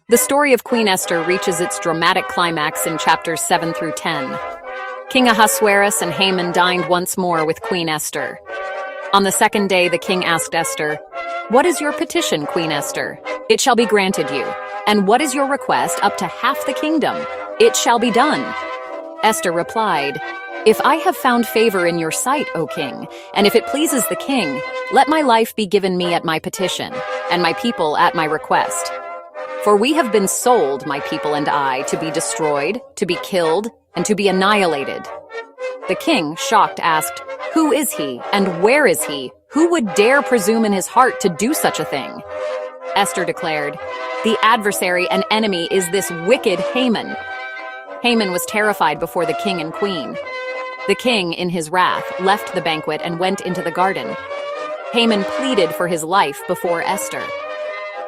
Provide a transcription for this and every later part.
The story of Queen Esther reaches its dramatic climax in chapters 7 through 10. King Ahasuerus and Haman dined once more with Queen Esther. On the second day, the king asked Esther, "What is your petition, Queen Esther? It shall be granted you. And what is your request up to half the kingdom? It shall be done." Esther replied, "If I have found favor in your sight, O king, and if it pleases the king, let my life be given me at my petition, and my people at my request. For we have been sold, my people and I, to be destroyed, to be killed, and to be annihilated." The king, shocked, asked, "Who is he, and where is he? Who would dare presume in his heart to do such a thing?" Esther declared, "The adversary and enemy is this wicked Haman." Haman was terrified before the king and queen. The king, in his wrath, left the banquet and went into the garden. Haman pleaded for his life before Esther.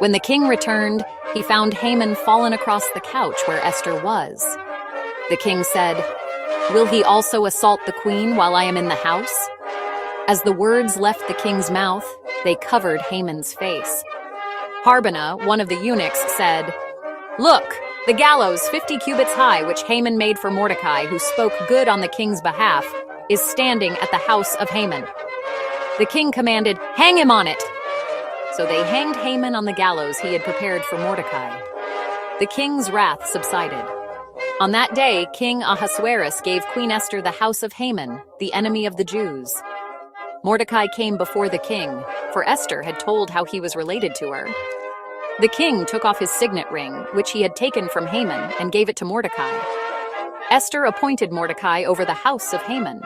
When the king returned, he found Haman fallen across the couch where Esther was. The king said, "Will he also assault the queen while I am in the house?" As the words left the king's mouth, they covered Haman's face. Harbona, one of the eunuchs, said, "Look, the gallows 50 cubits high, which Haman made for Mordecai, who spoke good on the king's behalf, is standing at the house of Haman." The king commanded, "Hang him on it!" So they hanged Haman on the gallows he had prepared for Mordecai. The king's wrath subsided. On that day, King Ahasuerus gave Queen Esther the house of Haman, the enemy of the Jews. Mordecai came before the king, for Esther had told how he was related to her. The king took off his signet ring, which he had taken from Haman, and gave it to Mordecai. Esther appointed Mordecai over the house of Haman.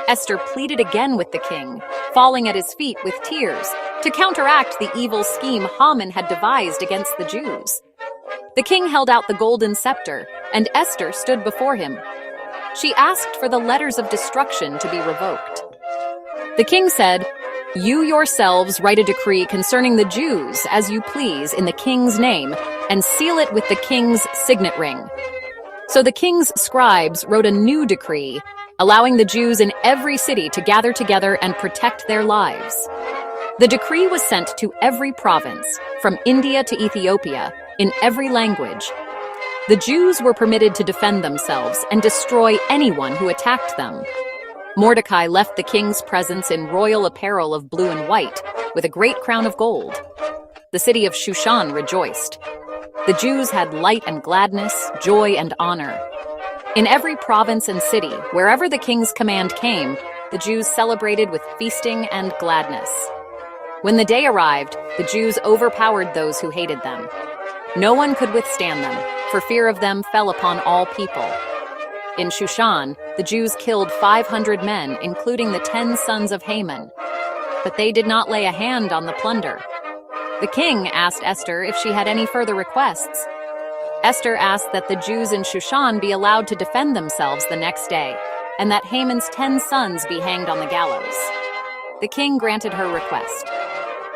Esther pleaded again with the king, falling at his feet with tears, to counteract the evil scheme Haman had devised against the Jews. The king held out the golden scepter, and Esther stood before him. She asked for the letters of destruction to be revoked. The king said, "You yourselves write a decree concerning the Jews as you please in the king's name, and seal it with the king's signet ring." So the king's scribes wrote a new decree, allowing the Jews in every city to gather together and protect their lives. The decree was sent to every province, from India to Ethiopia, in every language. The Jews were permitted to defend themselves and destroy anyone who attacked them. Mordecai left the king's presence in royal apparel of blue and white, with a great crown of gold. The city of Shushan rejoiced. The Jews had light and gladness, joy and honor. In every province and city, wherever the king's command came, the Jews celebrated with feasting and gladness. When the day arrived, the Jews overpowered those who hated them. No one could withstand them, for fear of them fell upon all people. In Shushan, the Jews killed 500 men, including the 10 sons of Haman. But they did not lay a hand on the plunder. The king asked Esther if she had any further requests. Esther asked that the Jews in Shushan be allowed to defend themselves the next day, and that Haman's 10 sons be hanged on the gallows. The king granted her request.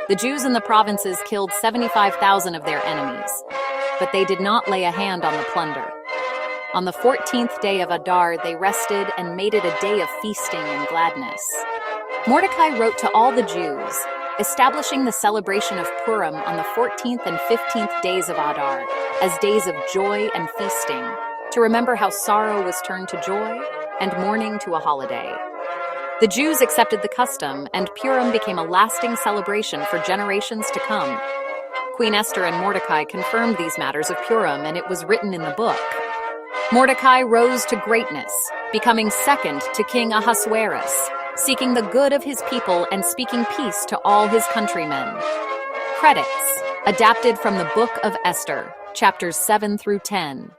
The Jews in the provinces killed 75,000 of their enemies, but they did not lay a hand on the plunder. On the 14th day of Adar, they rested and made it a day of feasting and gladness. Mordecai wrote to all the Jews, establishing the celebration of Purim on the 14th and 15th days of Adar as days of joy and feasting, to remember how sorrow was turned to joy and mourning to a holiday. The Jews accepted the custom, and Purim became a lasting celebration for generations to come. Queen Esther and Mordecai confirmed these matters of Purim, and it was written in the book. Mordecai rose to greatness, becoming second to King Ahasuerus, seeking the good of his people and speaking peace to all his countrymen. Credits, adapted from the Book of Esther, chapters 7 through 10.